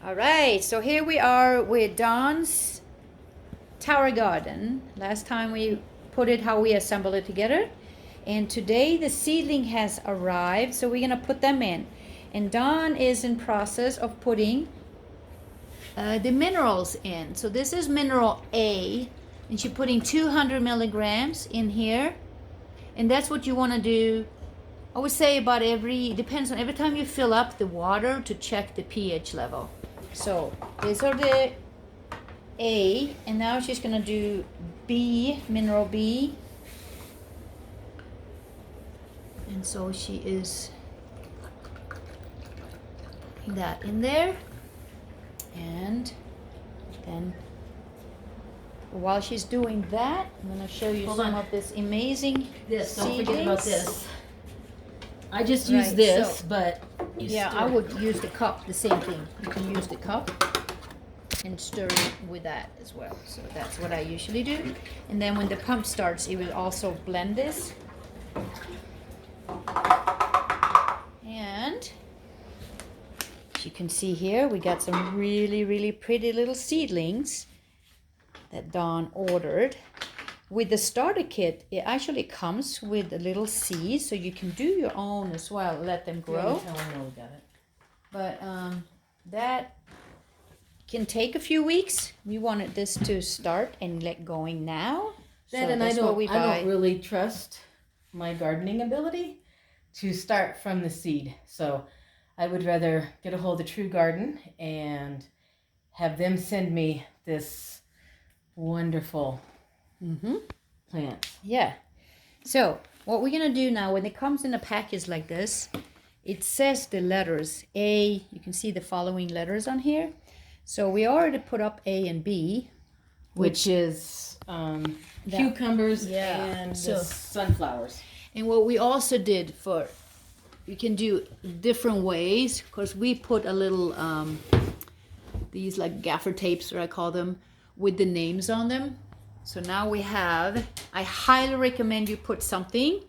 All right, so here we are with Dawn's Towergarden. Last time we put it how we assembled it together. And today the seedling has arrived, so we're gonna put them in. And Dawn is in process of putting the minerals in. So this is mineral A, and she's putting 200 milligrams in here. And that's what you wanna do, I would say about depends on every time you fill up the water to check the pH level. So these are the A, and now she's gonna do B, mineral B. And so she is putting that in there. And then while she's doing that, I'm gonna show you some of this amazing Don't seedlings. forget about this. I just use this, so, but yeah, I would use the cup, the same thing. You can use the cup and stir it with that as well. So that's what I usually do. And then when the pump starts, it will also blend this. And as you can see here, we got some really, really pretty little seedlings that Dawn ordered. With the starter kit, it actually comes with a little seed, so you can do your own as well, let them grow. But that can take a few weeks. We wanted this to start and get going now. That, so and I don't really trust my gardening ability to start from the seed. So I would rather get a hold of True Garden and have them send me this wonderful plant. Yeah. So what we're gonna do now, when it comes in a package like this, it says the letters A. You can see the following letters on here. So we already put up A and B, which is cucumbers and sunflowers. And what we also did you can do different ways, because we put a little these like gaffer tapes, or I call them, with the names on them. So now we have, I highly recommend you put something.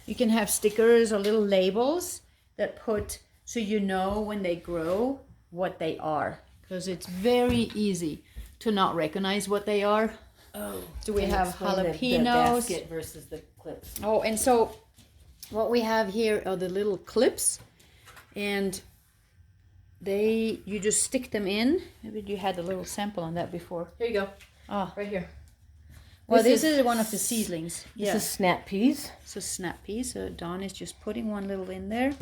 You can have stickers or little labels that put, so you know when they grow what they are, because it's very easy to not recognize what they are. Oh, so we have jalapenos. The basket versus the clips. Oh, and so what we have here are the little clips, and you just stick them in. Maybe you had a little sample on that before. Here you go. Oh, right here. Well, this is one of the seedlings. This is snap peas. So snap peas. So Dawn is just putting one little in there.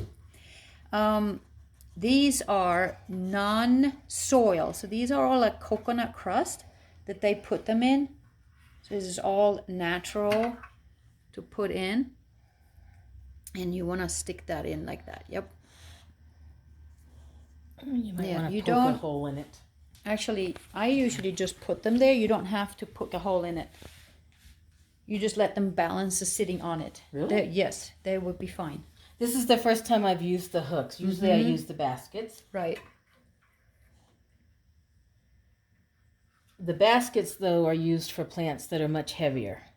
These are non-soil. So these are all like coconut crust that they put them in. So this is all natural to put in. And you want to stick that in like that. Yep. You might want to poke a hole in it. Actually, I usually just put them there. You don't have to poke a hole in it. You just let them balance sitting on it. Really? Yes, they would be fine. This is the first time I've used the hooks. Usually I use the baskets. Right. The baskets, though, are used for plants that are much heavier.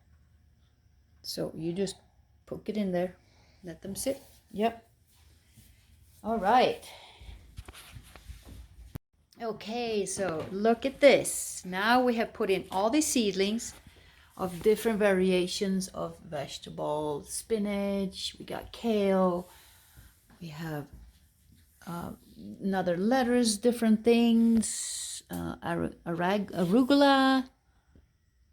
So you just poke it in there. Let them sit. Yep. All right. Okay, so look at this. Now we have put in all these seedlings of different variations of vegetables. Spinach, we got kale, we have another letters, different things, arugula,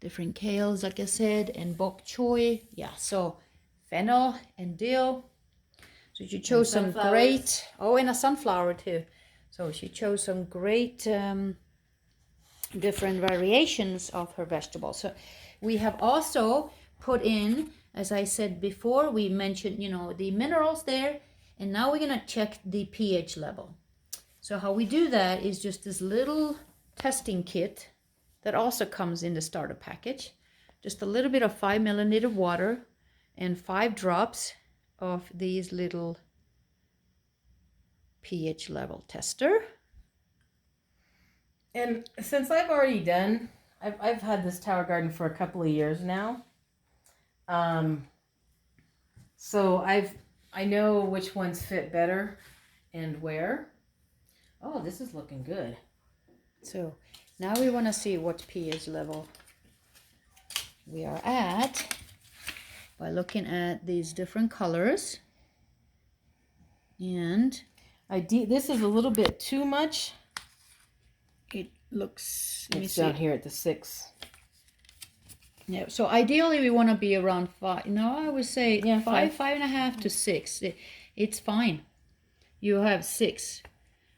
different kales, like I said, and bok choy. Yeah, so fennel and dill. So you chose some great, and a sunflower too. So she chose some great different variations of her vegetables. So we have also put in, as I said before, we mentioned, the minerals there. And now we're going to check the pH level. So how we do that is just this little testing kit that also comes in the starter package. Just a little bit of 5 milliliter water and 5 drops of these little pH level tester. And since I've already done, I've had this Towergarden for a couple of years now. So I know which ones fit better and where. Oh, this is looking good. So now we want to see what pH level we are at by looking at these different colors. And this is a little bit too much. It looks, it's down here at the 6. Yeah, so ideally we want to be around 5. No, I would say 5, 5.5 to 6. It's fine. You have 6.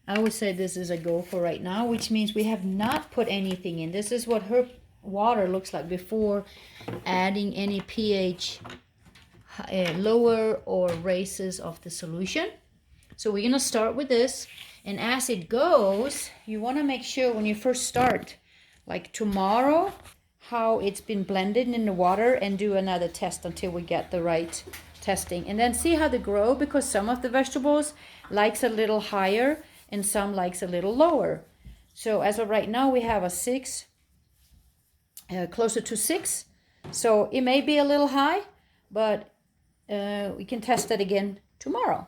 I would say this is a go for right now, which means we have not put anything in. This is what her water looks like before adding any pH lower or raises of the solution. So we're going to start with this. And as it goes, you want to make sure when you first start, like tomorrow, how it's been blended in the water, and do another test until we get the right testing. And then see how they grow, because some of the vegetables likes a little higher and some likes a little lower. So as of right now, we have a 6, closer to 6. So it may be a little high, but we can test it again tomorrow.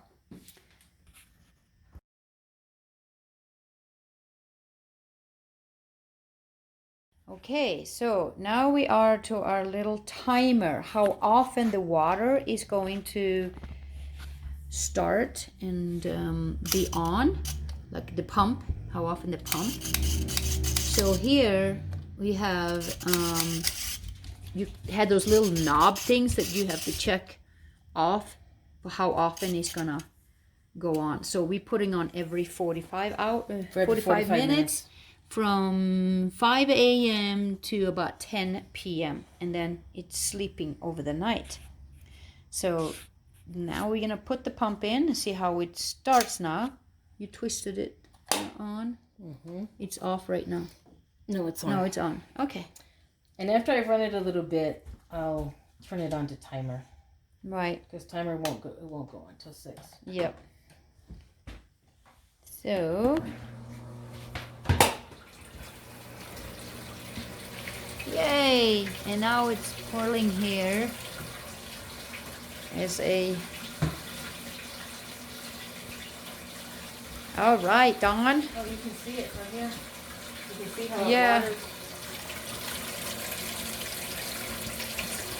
Okay, so now we are to our little timer, how often the water is going to start and be on, like the pump, how often the pump. So here we have, you had those little knob things that you have to check off for how often it's gonna go on. So we're putting on every 45 minutes. From 5 a.m. to about 10 p.m. and then it's sleeping over the night. So now we're gonna put the pump in and see how it starts now. You twisted it on. Mm-hmm. It's off right now. No, it's on. No, it's on. Okay. And after I've run it a little bit, I'll turn it on to timer. Right. Because timer won't go until 6. Yep. So. Yay! And now it's pouring here as a... All right, Dawn. Oh, you can see it from here. You can see how yeah. it waters.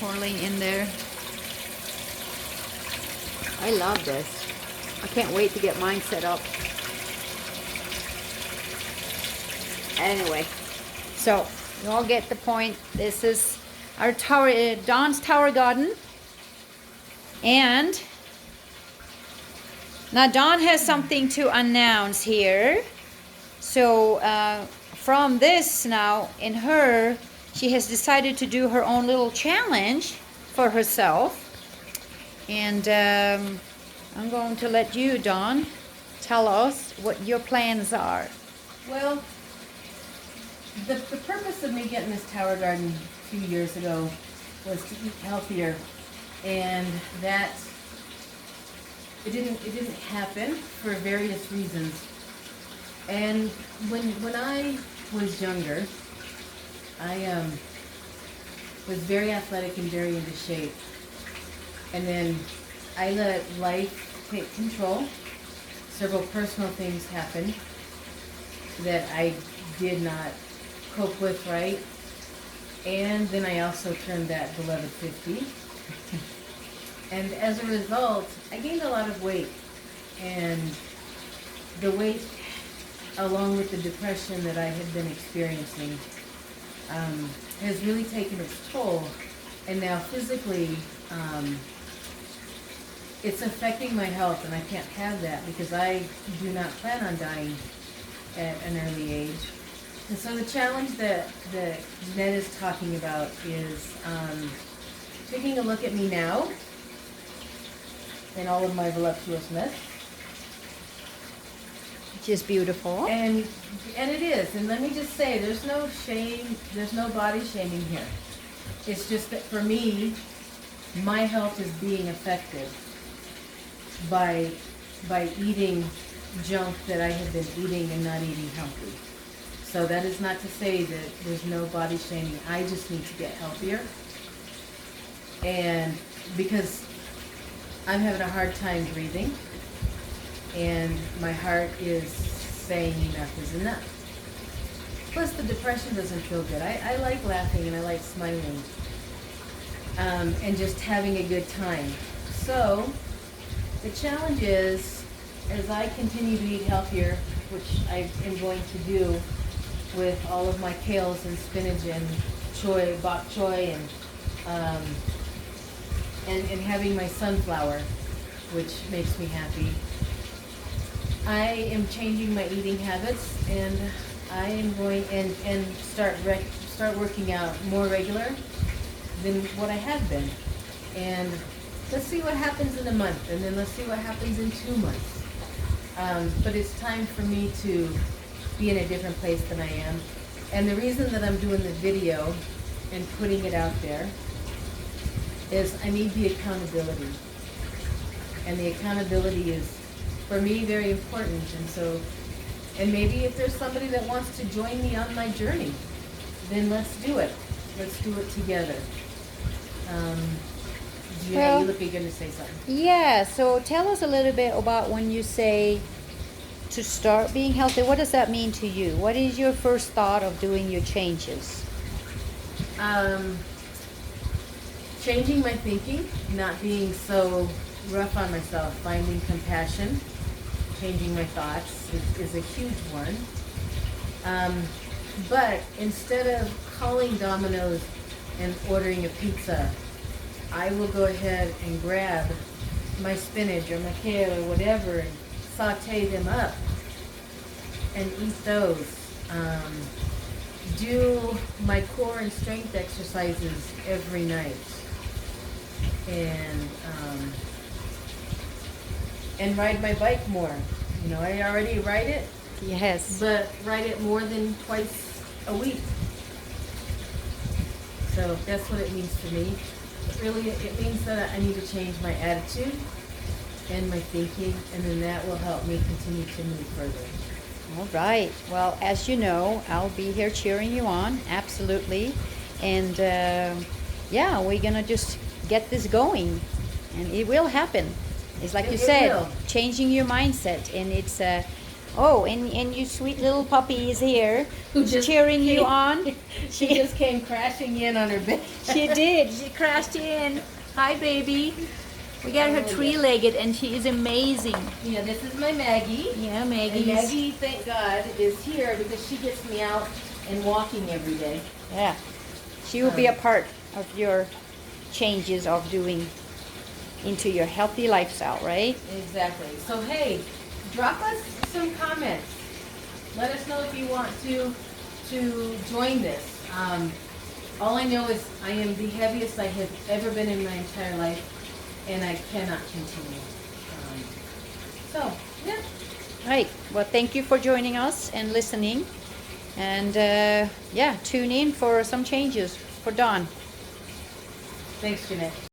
Pouring in there. I love this. I can't wait to get mine set up. Anyway, so you all get the point. This is our Dawn's Towergarden. And now Dawn has something to announce here. So from this now, she has decided to do her own little challenge for herself. And I'm going to let you, Dawn, tell us what your plans are. Well, the purpose of me getting this Towergarden a few years ago was to eat healthier, and that it didn't happen for various reasons. And when I was younger, I was very athletic and very into shape, and then I let life take control. Several personal things happened that I did not cope with right, and then I also turned that beloved 50, and as a result I gained a lot of weight, and the weight, along with the depression that I had been experiencing, has really taken its toll, and now physically it's affecting my health, and I can't have that because I do not plan on dying at an early age. And so the challenge that Ned is talking about is taking a look at me now in all of my voluptuousness. Which is beautiful. And it is. And let me just say, there's no shame, there's no body shaming here. It's just that for me, my health is being affected by eating junk that I have been eating and not eating healthy. So that is not to say that there's no body shaming. I just need to get healthier. And because I'm having a hard time breathing, and my heart is saying enough is enough. Plus, the depression doesn't feel good. I like laughing and I like smiling, and just having a good time. So, the challenge is, as I continue to eat healthier, which I am going to do with all of my kales and spinach and choy, bok choy, and having my sunflower, which makes me happy. I am changing my eating habits, and I am going and start working out more regular than what I have been. And let's see what happens in a month, and then let's see what happens in 2 months. But it's time for me to be in a different place than I am. And the reason that I'm doing the video and putting it out there is I need the accountability. And the accountability is, for me, very important. And maybe if there's somebody that wants to join me on my journey, then let's do it. Let's do it together. You look like you're going to say something. Yeah, so tell us a little bit about when you say to start being healthy. What does that mean to you? What is your first thought of doing your changes? Changing my thinking, not being so rough on myself, finding compassion, changing my thoughts is a huge one. But instead of calling Domino's and ordering a pizza, I will go ahead and grab my spinach or my kale or whatever and saute them up and eat those. Do my core and strength exercises every night. And ride my bike more. You know, I already ride it. Yes. But ride it more than twice a week. So that's what it means to me. Really, it means that I need to change my attitude and my thinking, and then that will help me continue to move further. All right. Well, as you know, I'll be here cheering you on. Absolutely. And yeah, we're going to just get this going. And it will happen. It's like you said, changing your mindset. And it's, and you sweet little puppy is here, who's cheering you on. She just came crashing in on her bed. She did. She crashed in. Hi, baby. We got her three-legged, and she is amazing. Yeah, this is my Maggie. Yeah, Maggie. And Maggie, thank God, is here because she gets me out and walking every day. Yeah. She will be a part of your changes of doing into your healthy lifestyle, right? Exactly. So, hey, drop us some comments. Let us know if you want to join this. All I know is I am the heaviest I have ever been in my entire life, and I cannot continue. So, yeah. Right. Well, thank you for joining us and listening. And, yeah, tune in for some changes for Dawn. Thanks, Jeanette.